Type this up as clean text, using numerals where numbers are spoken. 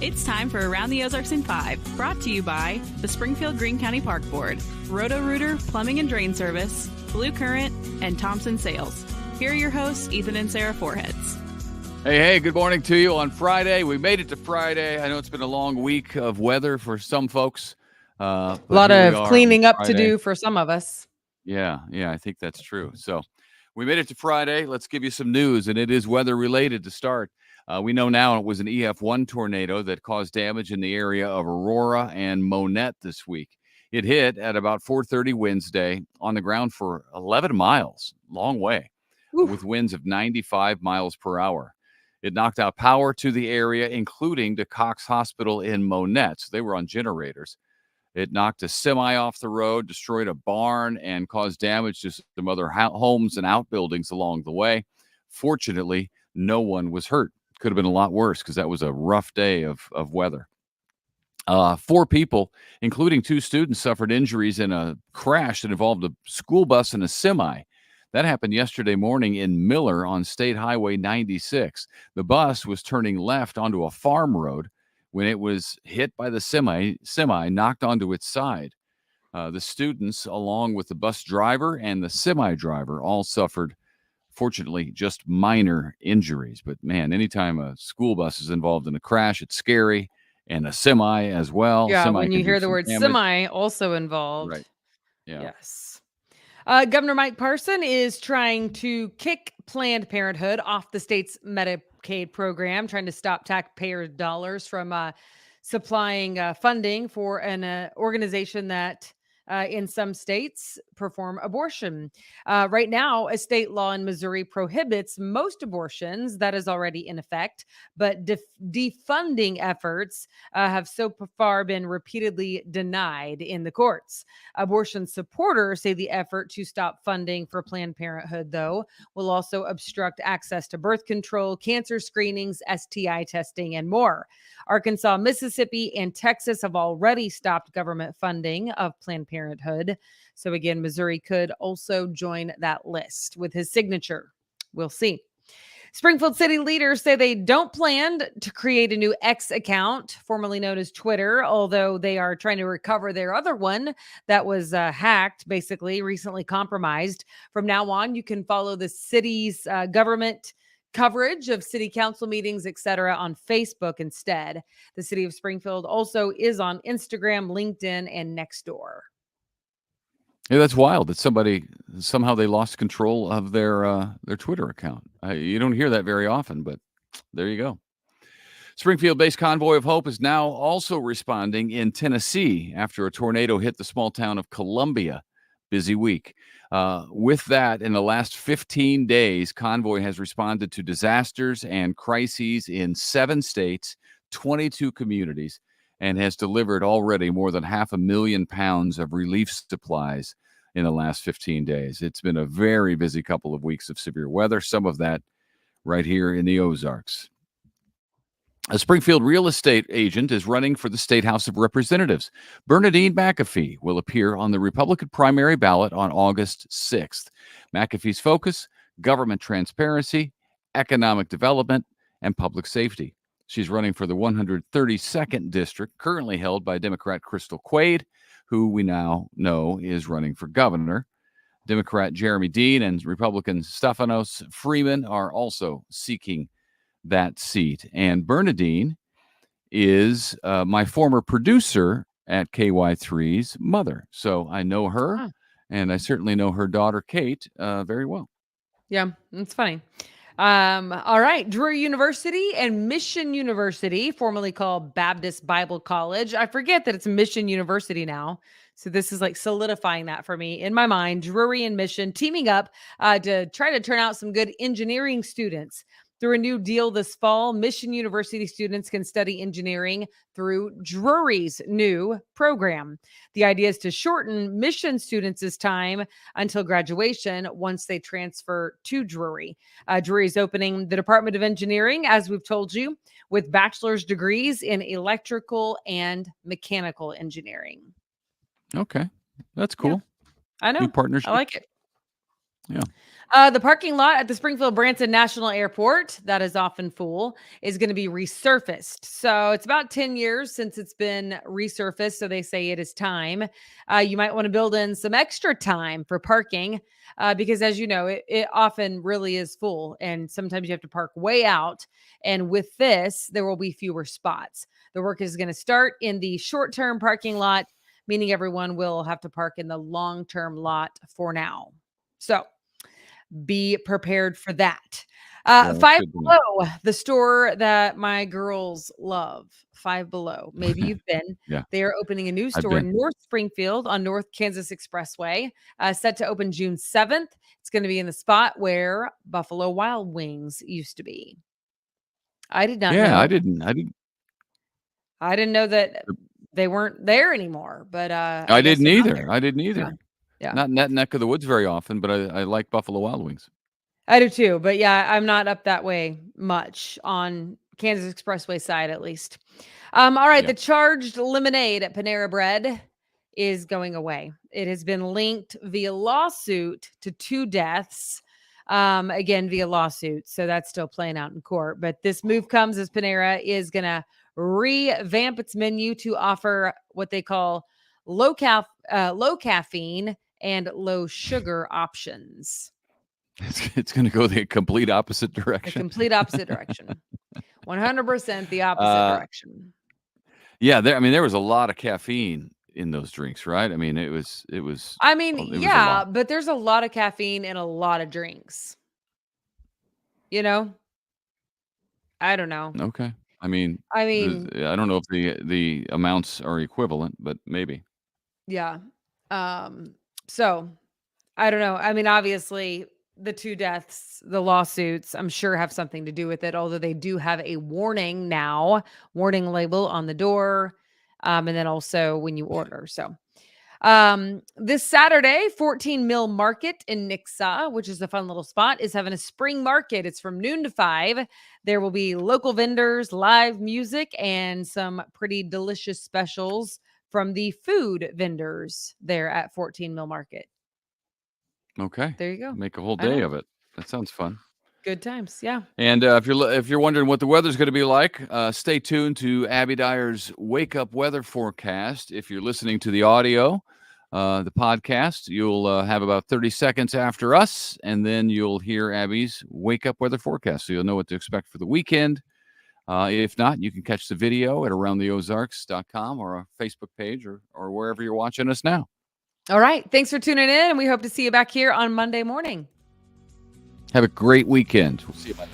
It's time for Around the Ozarks in 5, brought to you by the Springfield Greene County Park Board, Roto-Rooter Plumbing and Drain Service, Blue Current, and Thompson Sales. Here are your hosts, Ethan and Sarah Foreheads. Hey, good morning to you on Friday. We made it to Friday. I know it's been a long week of weather for some folks. A lot of cleaning up to do for some of us. Yeah, I think that's true. So we made it to Friday. Let's give you some news, and it is weather-related to start. We know now it was an EF1 tornado that caused damage in the area of Aurora and Monette this week. It hit at about 4:30 Wednesday on the ground for 11 miles, long way, with winds of 95 miles per hour. It knocked out power to the area, including to Cox Hospital in Monette. So they were on generators. It knocked a semi off the road, destroyed a barn, and caused damage to some other homes and outbuildings along the way. Fortunately, no one was hurt. Could have been a lot worse because that was a rough day of weather. 4 people, including 2 students, suffered injuries in a crash that involved a school bus and a semi. That happened yesterday morning in Miller on State Highway 96. The bus was turning left onto a farm road when it was hit by the semi knocked onto its side. The students, along with the bus driver and the semi driver, all suffered, fortunately, just minor injuries. But man, anytime a school bus is involved in a crash, it's scary, and a semi as well. Yeah, semi when you hear the word damage. semi also involved. Right. Yeah. Yes. Governor Mike Parson is trying to kick Planned Parenthood off the state's Medicaid program, trying to stop taxpayer dollars from supplying funding for an organization that in some states perform abortion. Right now, a state law in Missouri prohibits most abortions. That is already in effect, but defunding efforts have so far been repeatedly denied in the courts. Abortion supporters say the effort to stop funding for Planned Parenthood, though, will also obstruct access to birth control, cancer screenings, STI testing, and more. Arkansas, Mississippi, and Texas have already stopped government funding of Planned Parenthood. So again, Missouri could also join that list with his signature. We'll see. Springfield city leaders say they don't plan to create a new X account, formerly known as Twitter, although they are trying to recover their other one that was hacked, basically recently compromised. From now on, you can follow the city's government coverage of city council meetings, etc., on Facebook instead. The city of Springfield also is on Instagram, LinkedIn, and Nextdoor. Yeah, that's wild that somehow they lost control of their Twitter account. You don't hear that very often, but there you go. Springfield-based Convoy of Hope is now also responding in Tennessee after a tornado hit the small town of Columbia. Busy week. With that, in the last 15 days, Convoy has responded to disasters and crises in 7 states, 22 communities, and has delivered already more than 500,000 pounds of relief supplies in the last 15 days. It's been a very busy couple of weeks of severe weather, some of that right here in the Ozarks. A Springfield real estate agent is running for the State House of Representatives. Bernadine McAfee will appear on the Republican primary ballot on August 6th. McAfee's focus: government transparency, economic development, and public safety. She's running for the 132nd district, currently held by Democrat Crystal Quaid, who we now know is running for governor. Democrat Jeremy Dean and Republican Stephanos Freeman are also seeking that seat. And Bernadine is my former producer at KY3's mother. So I know her, and I certainly know her daughter, Kate, very well. Yeah, it's funny. All right. Drury University and Mission University, formerly called Baptist Bible College. I forget that it's Mission University now. So this is like solidifying that for me in my mind. Drury and Mission teaming up to try to turn out some good engineering students. Through a new deal this fall, Mission University students can study engineering through Drury's new program. The idea is to shorten Mission students' time until graduation once they transfer to Drury. Drury is opening the Department of Engineering, as we've told you, with bachelor's degrees in electrical and mechanical engineering. Okay, that's cool. Yeah, I know. New partnership. I like it. Yeah. The parking lot at the Springfield Branson National Airport, that is often full, is going to be resurfaced. So it's about 10 years since it's been resurfaced. So they say it is time. You might want to build in some extra time for parking because, as you know, it often really is full. And sometimes you have to park way out. And with this, there will be fewer spots. The work is going to start in the short-term parking lot, meaning everyone will have to park in the long-term lot for now. So be prepared for that. Yeah, Five good to know. Below, the store that my girls love. Five Below. Maybe you've been. Yeah, They are opening a new I've store been. in North Springfield on North Kansas Expressway, set to open June 7th. It's going to be in the spot where Buffalo Wild Wings used to be. I did not Yeah, know. I I didn't know that they weren't there anymore, but I guess didn't they're not either. there. I didn't Yeah. either. Yeah. Not in that neck of the woods very often, but I like Buffalo Wild Wings. I do too, but yeah, I'm not up that way much on Kansas Expressway side, at least. All right, Yeah. the charged lemonade at Panera Bread is going away. It has been linked via lawsuit to 2 deaths. Again, via lawsuit, so that's still playing out in court. But this move comes as Panera is going to revamp its menu to offer what they call low caffeine and low sugar options. It's going to go the complete opposite The direction. complete opposite direction. 100% the opposite Uh, direction. yeah, there was a lot of caffeine in those drinks, right? I mean, it was I mean, it was a yeah, lot. but there's a lot of caffeine in a lot of drinks. You know? I don't know. Okay. I mean, I mean, I don't know if the amounts are equivalent, but maybe. yeah. So I don't know. I mean, obviously the 2 deaths, the lawsuits, I'm sure have something to do with it, although they do have a warning label on the door. And then also when you order. So this Saturday, 14 Mill Market in Nixa, which is a fun little spot, is having a spring market. It's from noon to 5. There will be local vendors, live music, and some pretty delicious specials from the food vendors there at 14 Mill Market. Okay. There you go. Make a whole I day know. of it. That sounds fun. Good times. Yeah. And if you're wondering what the weather's going to be like, stay tuned to Abby Dyer's Wake Up Weather Forecast. If you're listening to the audio, the podcast, you'll have about 30 seconds after us, and then you'll hear Abby's Wake Up Weather Forecast, so you'll know what to expect for the weekend. If not, you can catch the video at aroundtheozarks.com or our Facebook page or wherever you're watching us now. All right. Thanks for tuning in, and we hope to see you back here on Monday morning. Have a great weekend. We'll see you Monday.